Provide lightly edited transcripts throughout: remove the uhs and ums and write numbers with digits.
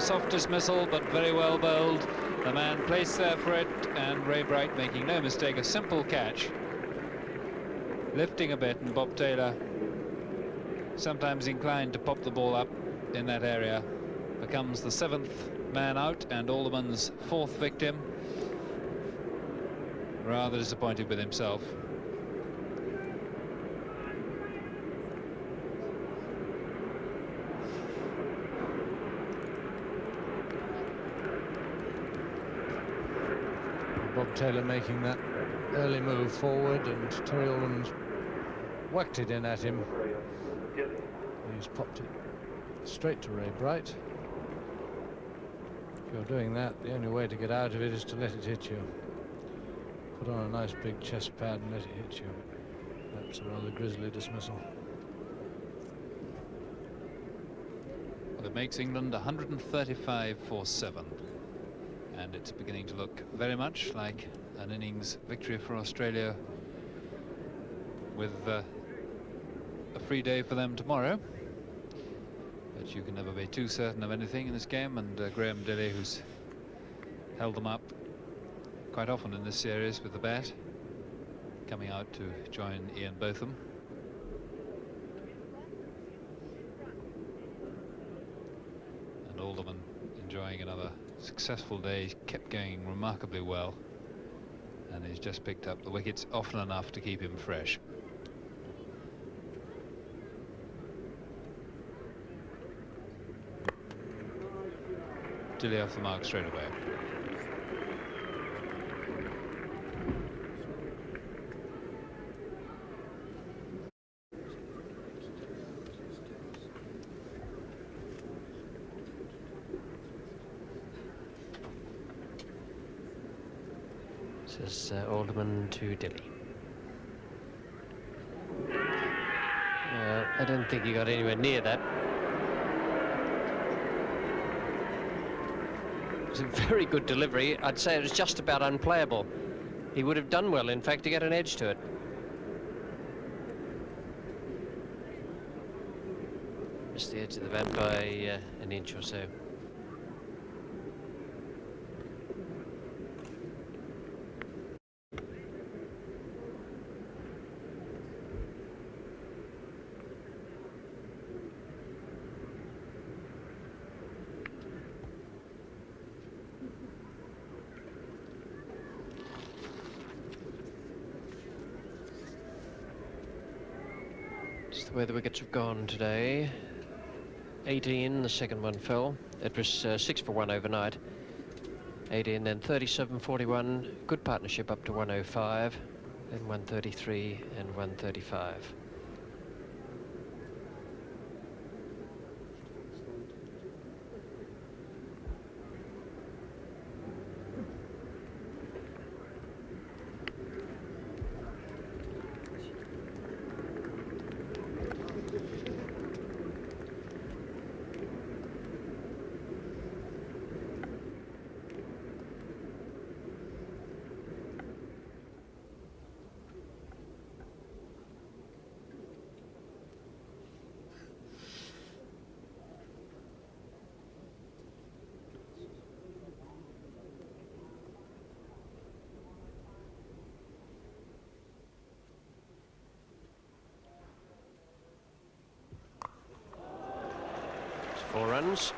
soft dismissal, but very well bowled. The man placed there for it, and Ray Bright making no mistake, a simple catch. Lifting a bit, and Bob Taylor, sometimes inclined to pop the ball up in that area, becomes the 7th man out and Alderman's 4th victim. Rather disappointed with himself. Bob Taylor making that early move forward, and Terry Alderman's whacked it in at him. He's popped it straight to Ray Bright. If you're doing that, the only way to get out of it is to let it hit you. Put on a nice big chest pad and let it hit you. That's a rather grisly dismissal. Well, it makes England 135 for 7. And it's beginning to look very much like an innings victory for Australia, with a free day for them tomorrow. But you can never be too certain of anything in this game, and Graham Dilley, who's held them up quite often in this series with the bat, coming out to join Ian Botham. And Alderman enjoying another successful day, kept going remarkably well, and he's just picked up the wickets often enough to keep him fresh. Dilley off the mark straight away. Says Alderman to Dilley. I don't think he got anywhere near that. It was a very good delivery. I'd say it was just about unplayable. He would have done well, in fact, to get an edge to it. Missed the edge of the bat by an inch or so. Just the way the wickets have gone today. 18, the second one fell. It was 6 for 1 overnight. 18, then 37, 41. Good partnership up to 105. Then 133 and 135. It's 4 runs.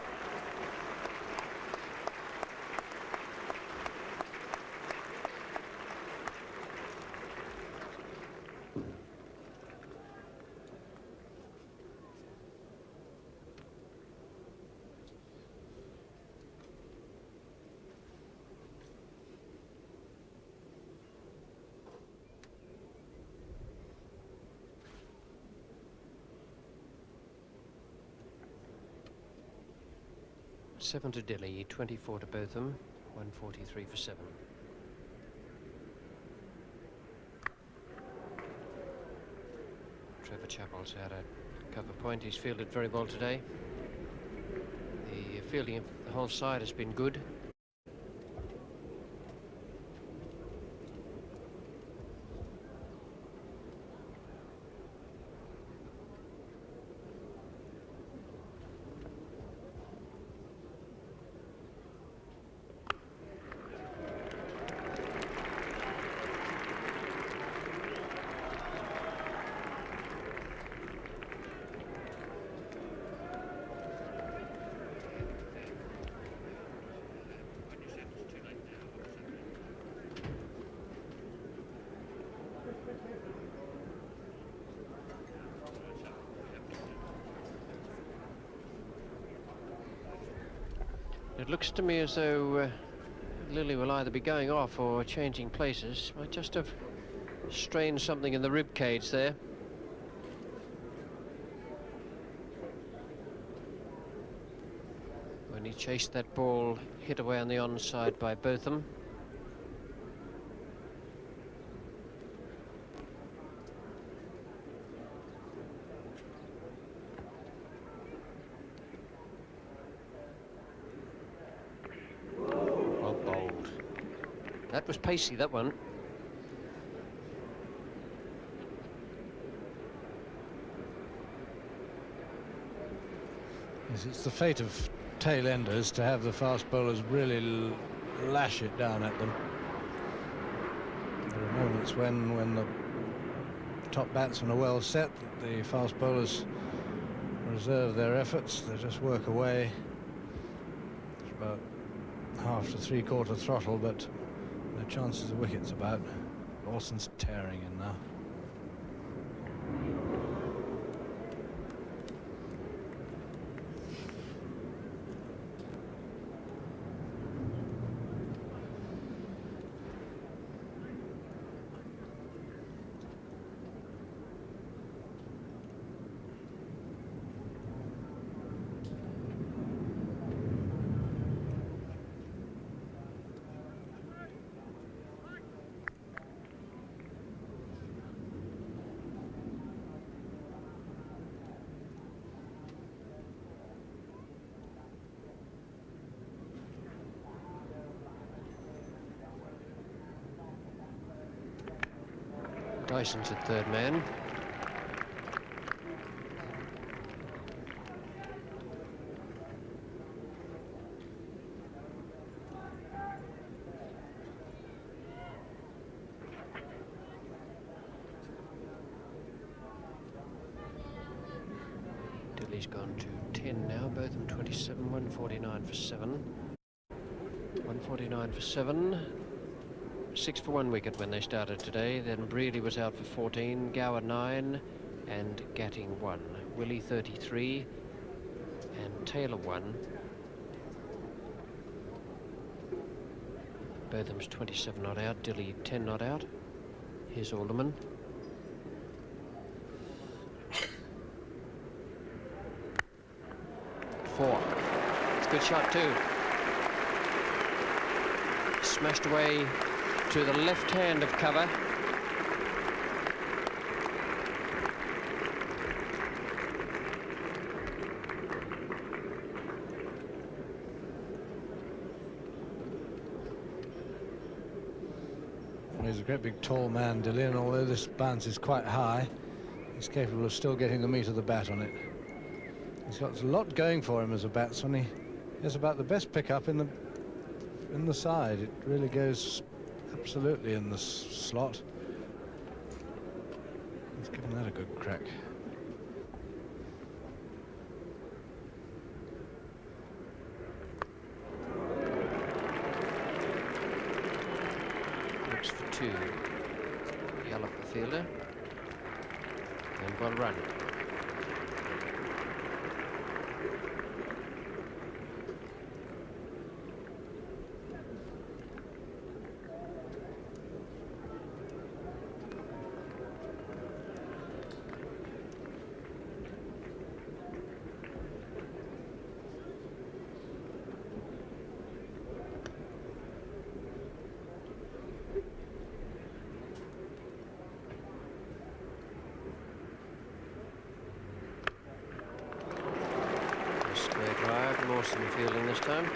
Seven to Dilley, 24 to Botham, 143 for 7. Trevor Chappell's had a cover point. He's fielded very well today. The fielding of the whole side has been good. It looks to me as though Lilly will either be going off or changing places. Might just have strained something in the rib cage there. When he chased that ball hit away on the onside by Botham. Well bowled. That was pacey, that one. Yes, it's the fate of tail enders to have the fast bowlers really lash it down at them. There are moments when the top batsmen are well set, that the fast bowlers reserve their efforts. They just work away. It's about half to three-quarter throttle, but no chances of wickets about. Lawson's tearing in now. Dyson's at third man. Dilley's gone to 10 now, Botham 27, 149 for 7. 149 for 7. 6 for 1 wicket when they started today. Then Brealey was out for 14, Gower 9, and Gatting 1. Willie 33, and Taylor 1. Botham's 27 not out, Dilley 10 not out. Here's Alderman. Four. It's a good shot too. Smashed away to the left hand of cover. He's a great big tall man, Dilley, and although this bounce is quite high, he's capable of still getting the meat of the bat on it. He's got a lot going for him as a batsman. He has about the best pickup in the side. It really goes absolutely in the slot. He's given that a good crack. Looks for 2. Yell up the fielder. And well run. Square drive, Lawson fielding this time.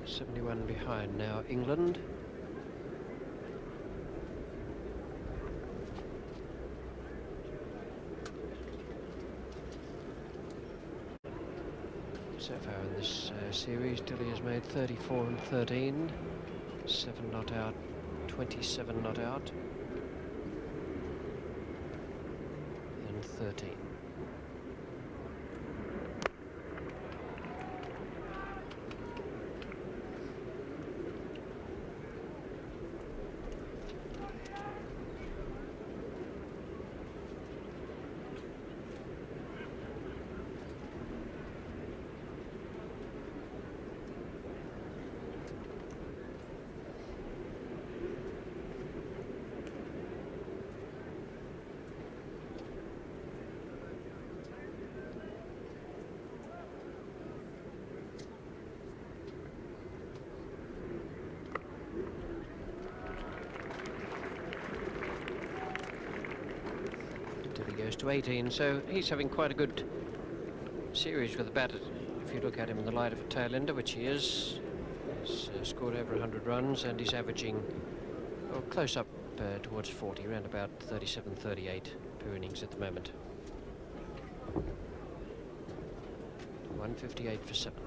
.71 behind now, England. So far in this series, Dilley has made 34 and 13, 7 not out, 27 not out, and 13. to 18, so he's having quite a good series with the bat. If you look at him in the light of a tail ender, which he is, he's scored over 100 runs, and he's averaging close up towards 40, around about 37, 38 per innings at the moment. 158 for 7.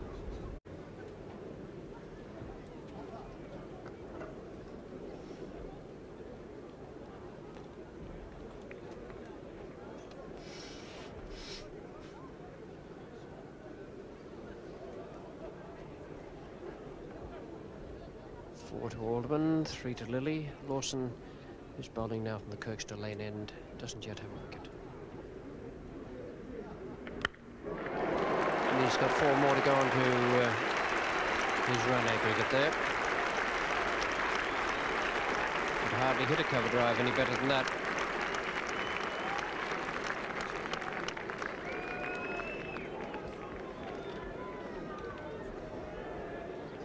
Four to Alderman, 3 to Lilly. Lawson, who's bowling now from the Kirkstall Lane end, doesn't yet have a wicket. And he's got 4 more to go on to his run aggregate there. Could hardly hit a cover drive any better than that.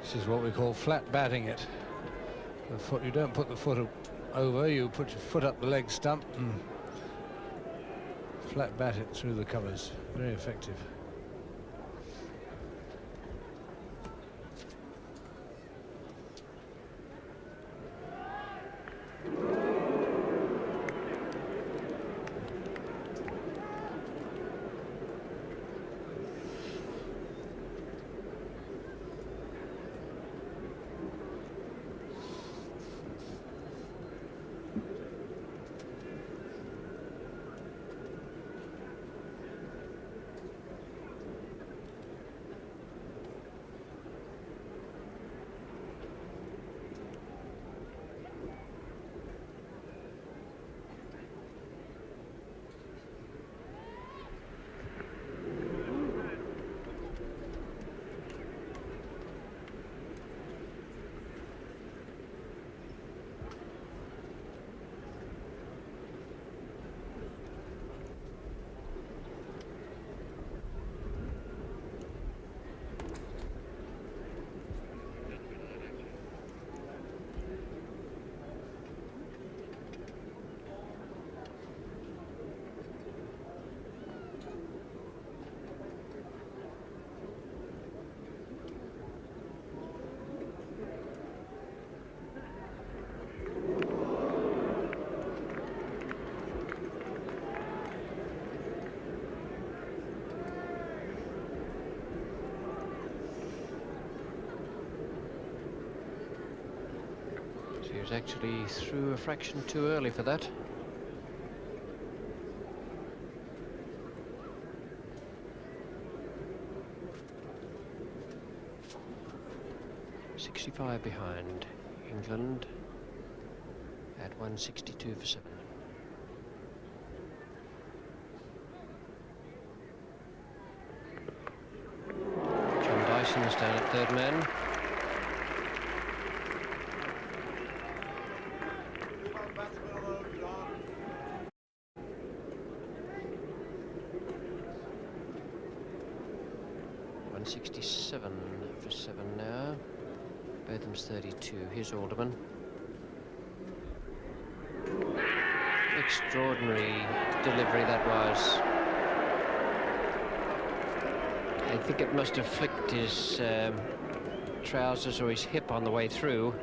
This is what we call flat batting it. The foot, you don't put the foot over, you put your foot up the leg stump and flat bat it through the covers. Very effective. He was actually through a fraction too early for that. .65 behind England at 162 for 7. John Dyson's down at third man. .67 for 7 now. Botham's 32. Here's Alderman. Extraordinary delivery that was. I think it must have flicked his trousers or his hip on the way through.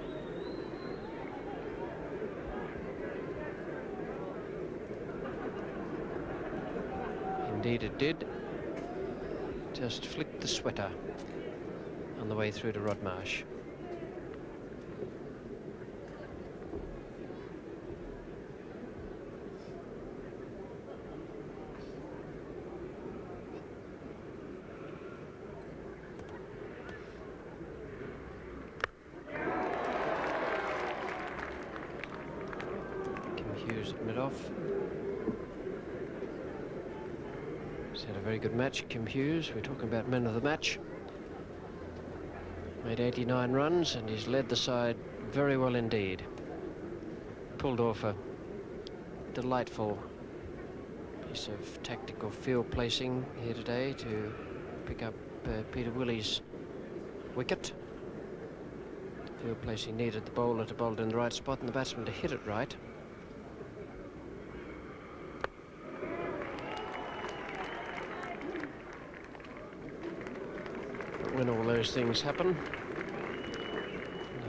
Indeed it did. Just flicked the sweater on the way through to Rod Marsh. Kim Hughes at mid-off. He's had a very good match, Kim Hughes. We're talking about men of the match. Made 89 runs and he's led the side very well indeed. Pulled off a delightful piece of tactical field placing here today to pick up Peter Willey's wicket. Field placing needed the bowler to bowl it in the right spot and the batsman to hit it right. when all those things happen.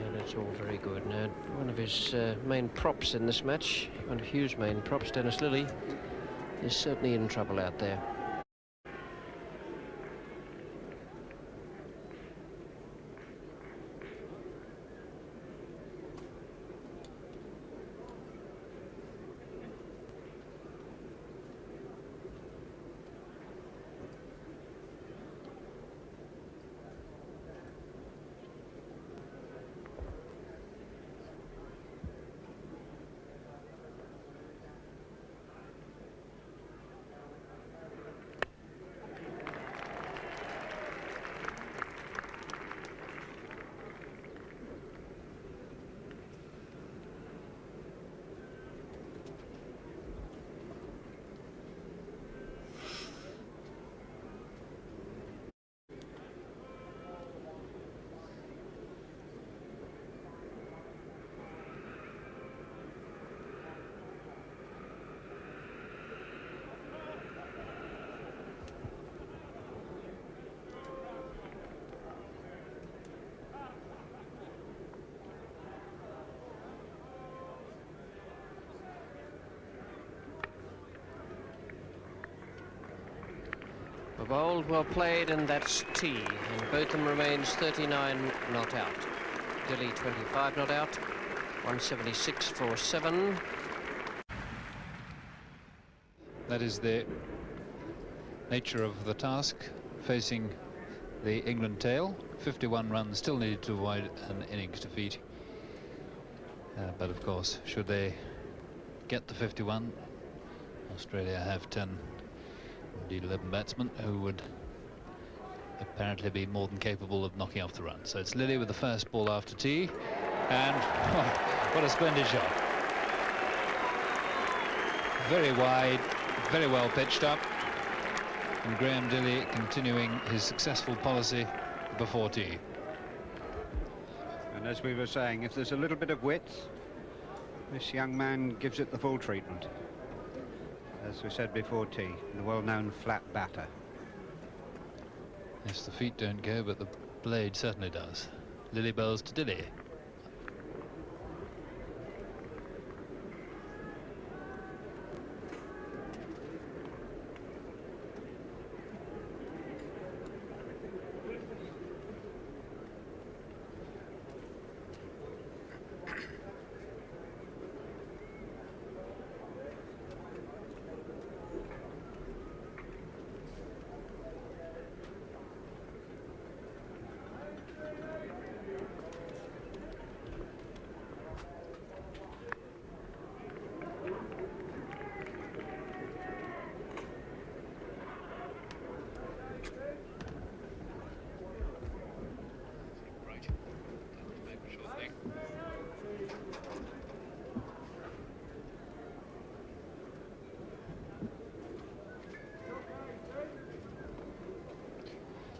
And it's all very good. Now, one of his main props in this match, one of Hughes' main props, Dennis Lilly, is certainly in trouble out there. Bowled, well played, and that's T. And Botham remains 39 not out. Dilley 25 not out. 176 for 7. That is the nature of the task facing the England tail. 51 runs still needed to avoid an innings defeat. But of course, should they get the 51, Australia have 10. Indeed 11 batsmen who would apparently be more than capable of knocking off the run. So it's Lilly with the first ball after tea, and what a splendid shot. Very wide, very well pitched up, and Graham Dilley continuing his successful policy before tea. And as we were saying, if there's a little bit of width, this young man gives it the full treatment. As we said before tea, the well-known flat batter. Yes, the feet don't go, but the blade certainly does. Lilly bowls to Dilley.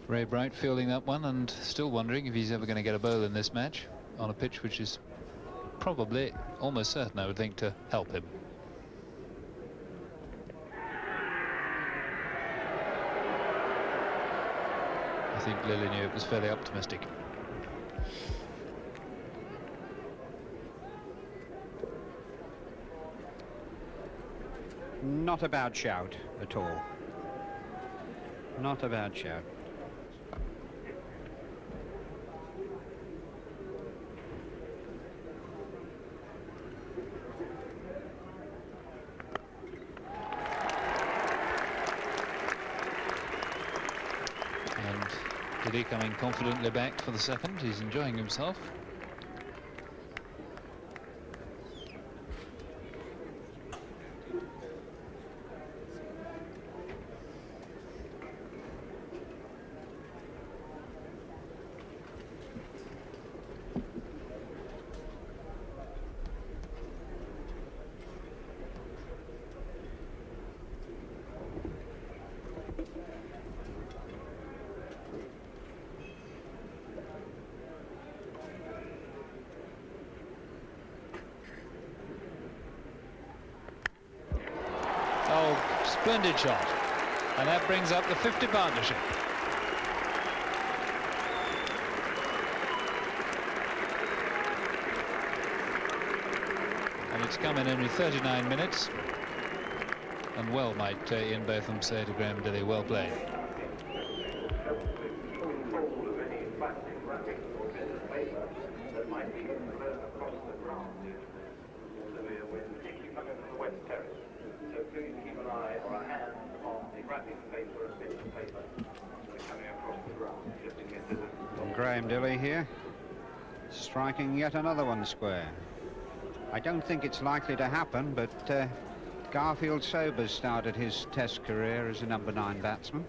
Ray Bright fielding that one and still wondering if he's ever going to get a bowl in this match on a pitch which is probably almost certain, I would think, to help him. I think Lilly knew it was fairly optimistic. Not a bad shout at all. Not a bad shout. Dilley coming confidently back for the second. He's enjoying himself. Splendid shot, and that brings up the 50 partnership. And it's come in only 39 minutes. And well might Ian Botham say to Graham Dilley, well played. And Graham Dilley here, striking yet another one square. I don't think it's likely to happen, but Garfield Sobers started his Test career as a number 9 batsman.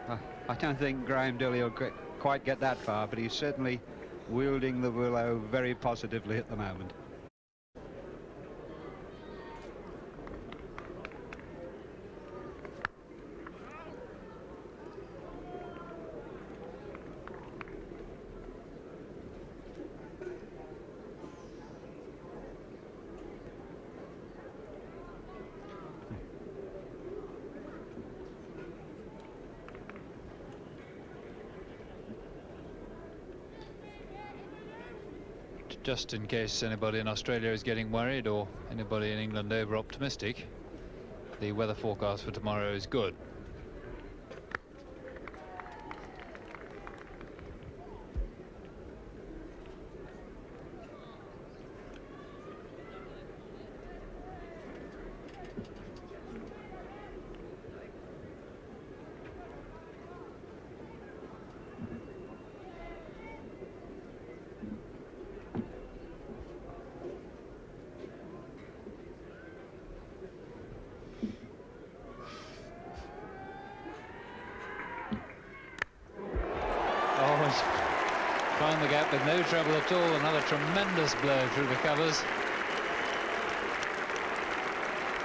I don't think Graham Dilley will quite get that far, but he's certainly wielding the willow very positively at the moment. Just in case anybody in Australia is getting worried or anybody in England over optimistic, the weather forecast for tomorrow is good. Found the gap with no trouble at all. Another tremendous blow through the covers.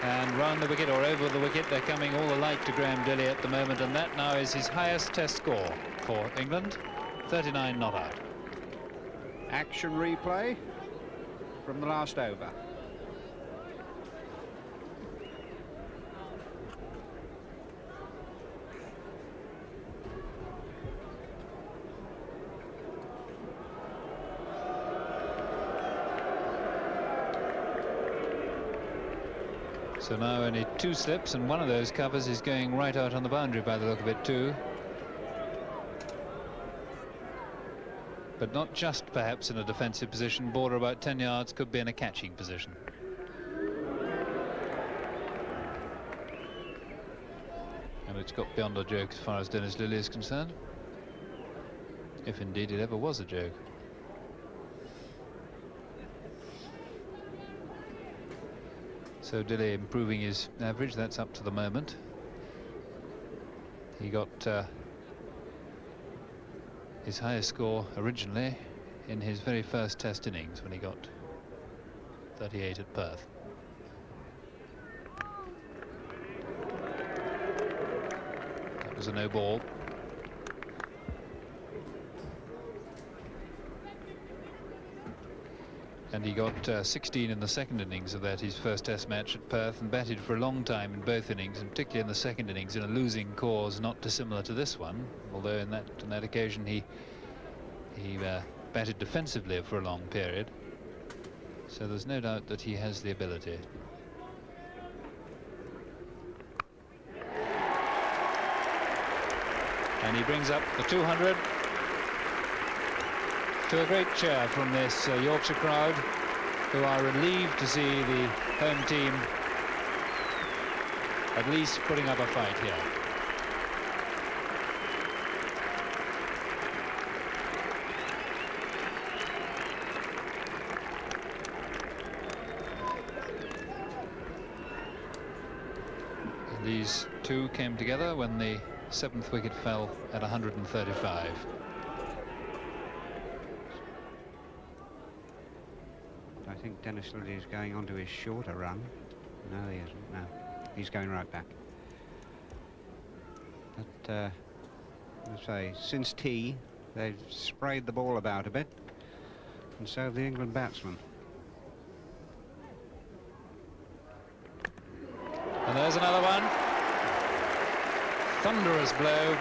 And round the wicket or over the wicket, they're coming all alike to Graham Dilley at the moment, and that now is his highest Test score for England, 39 not out. Action replay from the last over. So now only 2 slips, and one of those covers is going right out on the boundary by the look of it too. But not just perhaps in a defensive position. Border about 10 yards, could be in a catching position. And it's got beyond a joke as far as Dennis Lillee is concerned, if indeed it ever was a joke. So Dilley improving his average, that's up to the moment. He got his highest score originally in his very first Test innings when he got 38 at Perth. That was a no ball. And he got 16 in the second innings of that, his first Test match at Perth, and batted for a long time in both innings, and particularly in the second innings in a losing cause not dissimilar to this one, although on that occasion he batted defensively for a long period. So there's no doubt that he has the ability. And he brings up the 200. To a great cheer from this Yorkshire crowd, who are relieved to see the home team at least putting up a fight here. And these two came together when the 7th wicket fell at 135. I think Dennis Lillee is going on to his shorter run. No, he isn't. No, he's going right back. But I say, since tea, they've sprayed the ball about a bit, and so have the England batsmen. And there's another one. Thunderous blow.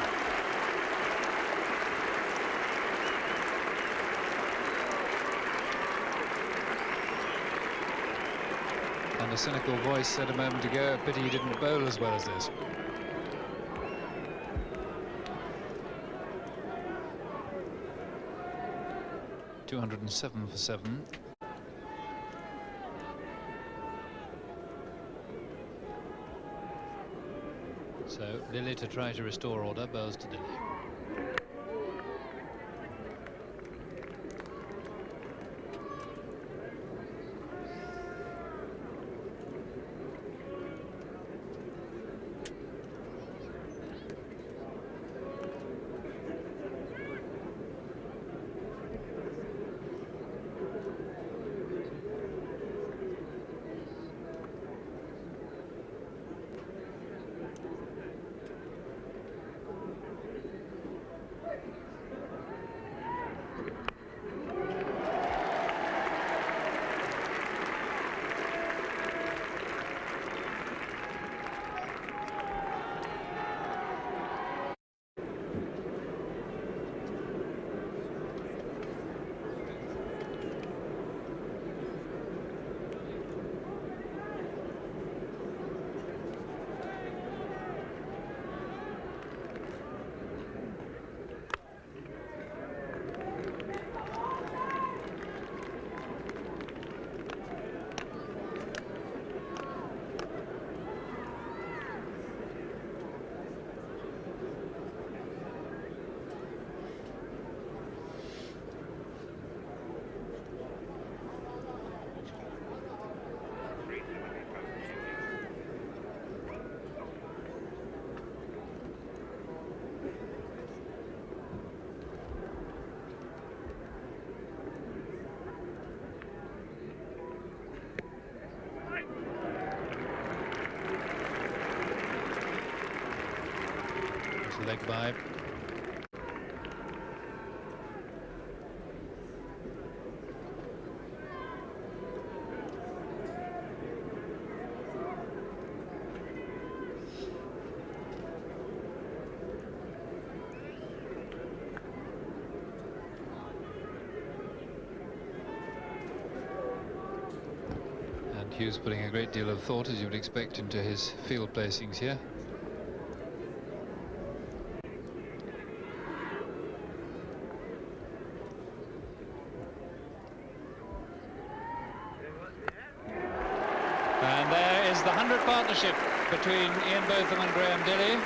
a cynical voice said a moment ago, pity he didn't bowl as well as this. .207 for 7. So Dilley to try to restore order, bowls to Dilley. Leg by. And Hughes putting a great deal of thought, as you would expect, into his field placings here. And there is the 100 partnership between Ian Botham and Graham Dilley.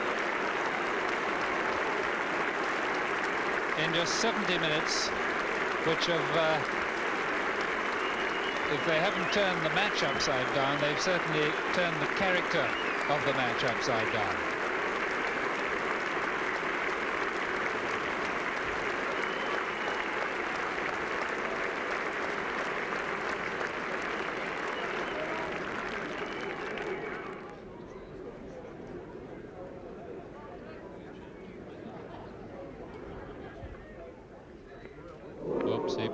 In just 70 minutes, which have, if they haven't turned the match upside down, they've certainly turned the character of the match upside down. Oopsie.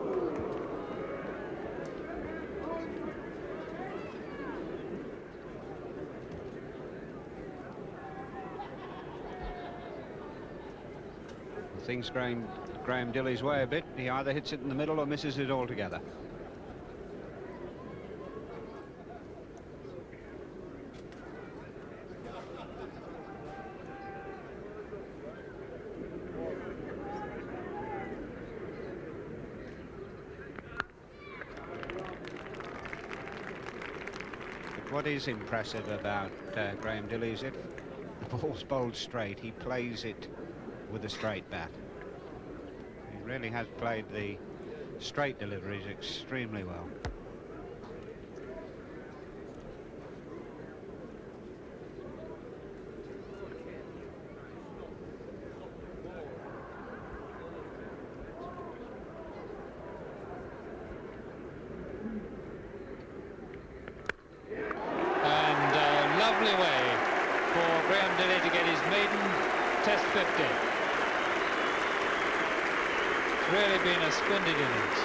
Things going Graham Dilley's way a bit. He either hits it in the middle or misses it altogether. What is impressive about Graham Dilley is if the ball's bowled straight, he plays it with a straight bat. He really has played the straight deliveries extremely well. Lovely way for Graham Dilley to get his maiden Test 50. It's really been a splendid innings.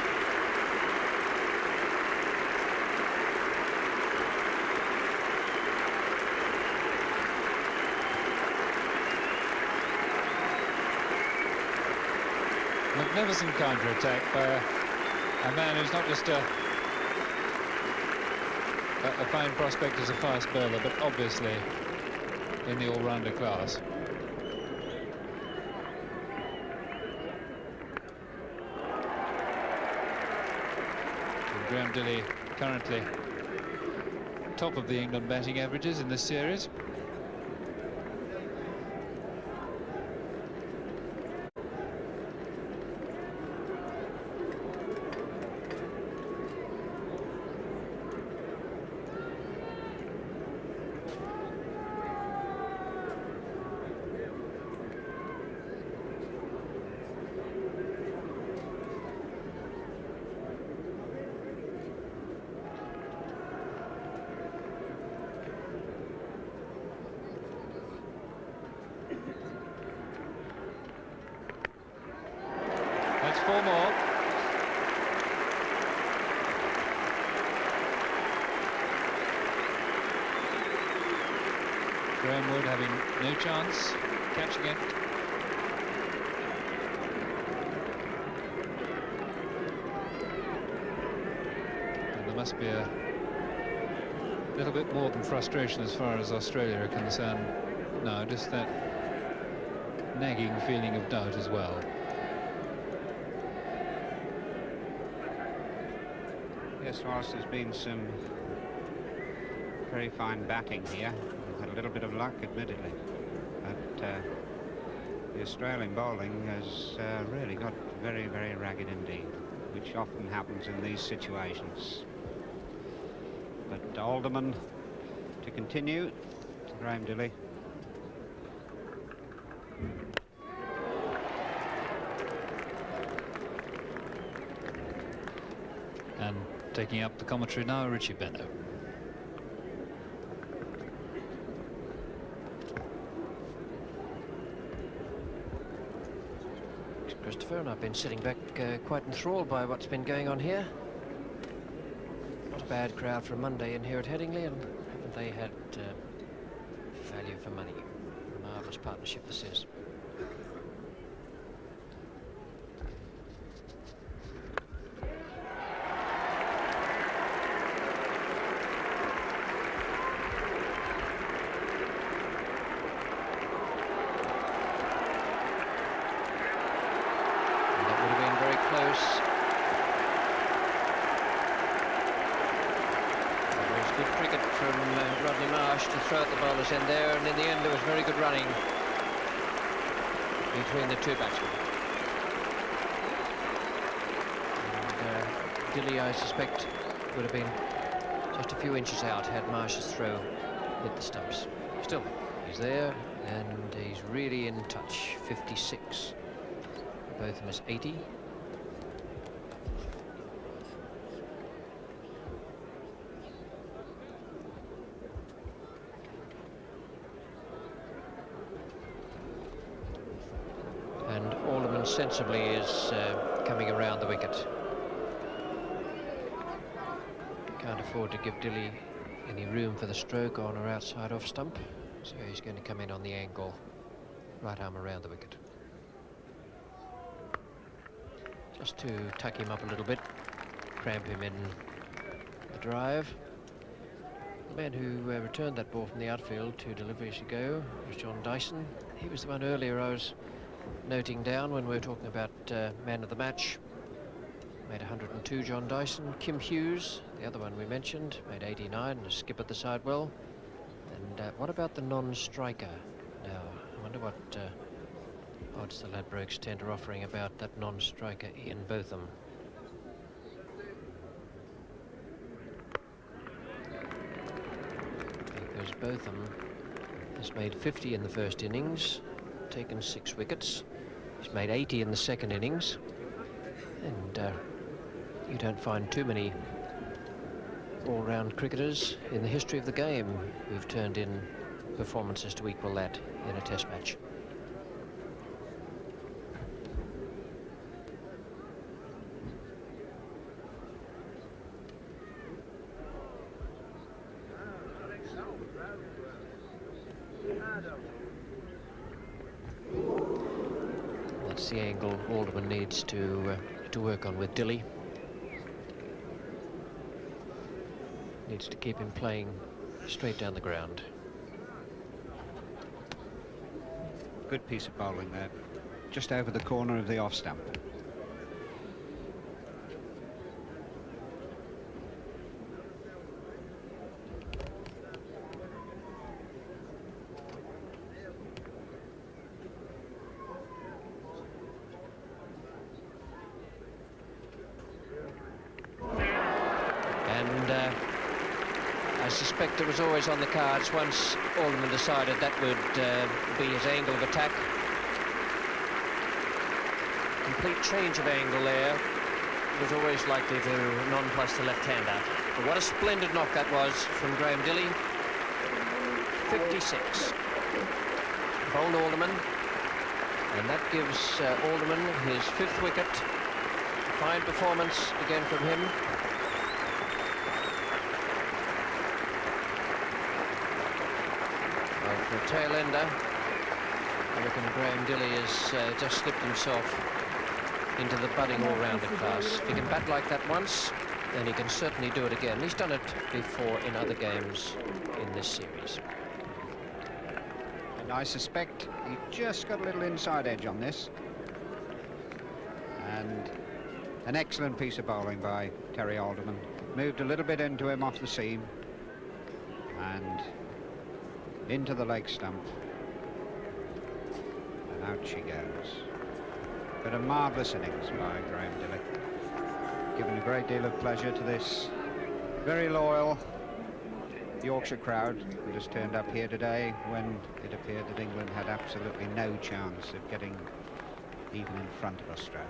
Magnificent counter-attack by a man who's not just a a fine prospect as a fast bowler, but obviously in the all-rounder class. And Graham Dilley currently top of the England batting averages in this series. That's 4 more. Graham Wood having no chance catching it. And there must be a little bit more than frustration as far as Australia are concerned. No, just that nagging feeling of doubt as well. Yes, whilst there's been some very fine batting here, we've had a little bit of luck, admittedly, but the Australian bowling has really got very, very ragged indeed, which often happens in these situations. But Alderman to continue to Graham Dilley. And taking up the commentary now, Richie Benno. Christopher, and I've been sitting back quite enthralled by what's been going on here. Not a bad crowd for a Monday in here at Headingley, and haven't they had value for money? Marvellous partnership this is. Throw at the bowler's end there, and in the end there was very good running between the two batsmen. And Dilley, I suspect, would have been just a few inches out had Marsh's throw hit the stumps. Still, he's there, and he's really in touch. 56. Botham is 80. Sensibly is coming around the wicket. Can't afford to give Dilley any room for the stroke on or outside off stump, so he's going to come in on the angle, right arm around the wicket. Just to tuck him up a little bit, cramp him in the drive. The man who returned that ball from the outfield 2 deliveries ago was John Dyson. He was the one earlier I was noting down when we were talking about man of the match. Made 102, John Dyson. Kim Hughes, the other one we mentioned, made 89, a skip at the side well. And what about the non-striker? Now, I wonder what odds the Ladbrokes tend are offering about that non-striker Ian Botham. Because Botham has made 50 in the first innings, taken 6 wickets. He's made 80 in the second innings, and you don't find too many all-round cricketers in the history of the game who've turned in performances to equal that in a test match. That's the angle Alderman needs to work on with Dilley. Needs to keep him playing straight down the ground. Good piece of bowling there, just over the corner of the off stump. And I suspect it was always on the cards once Alderman decided that would be his angle of attack. Complete change of angle there. It was always likely to nonplus the left-hander. But what a splendid knock that was from Graham Dilley. 56. Bowled Alderman. And that gives Alderman his 5th wicket. Fine performance again from him. For a tail ender, I reckon Graham Dilley has just slipped himself into the budding all-rounder class. If he can bat like that once, then he can certainly do it again. He's done it before in other games in this series. And I suspect he just got a little inside edge on this. And an excellent piece of bowling by Terry Alderman. Moved a little bit into him off the seam. And into the leg stump, and out she goes. But a marvellous innings by Graham Dilley, given a great deal of pleasure to this very loyal Yorkshire crowd who just turned up here today when it appeared that England had absolutely no chance of getting even in front of Australia.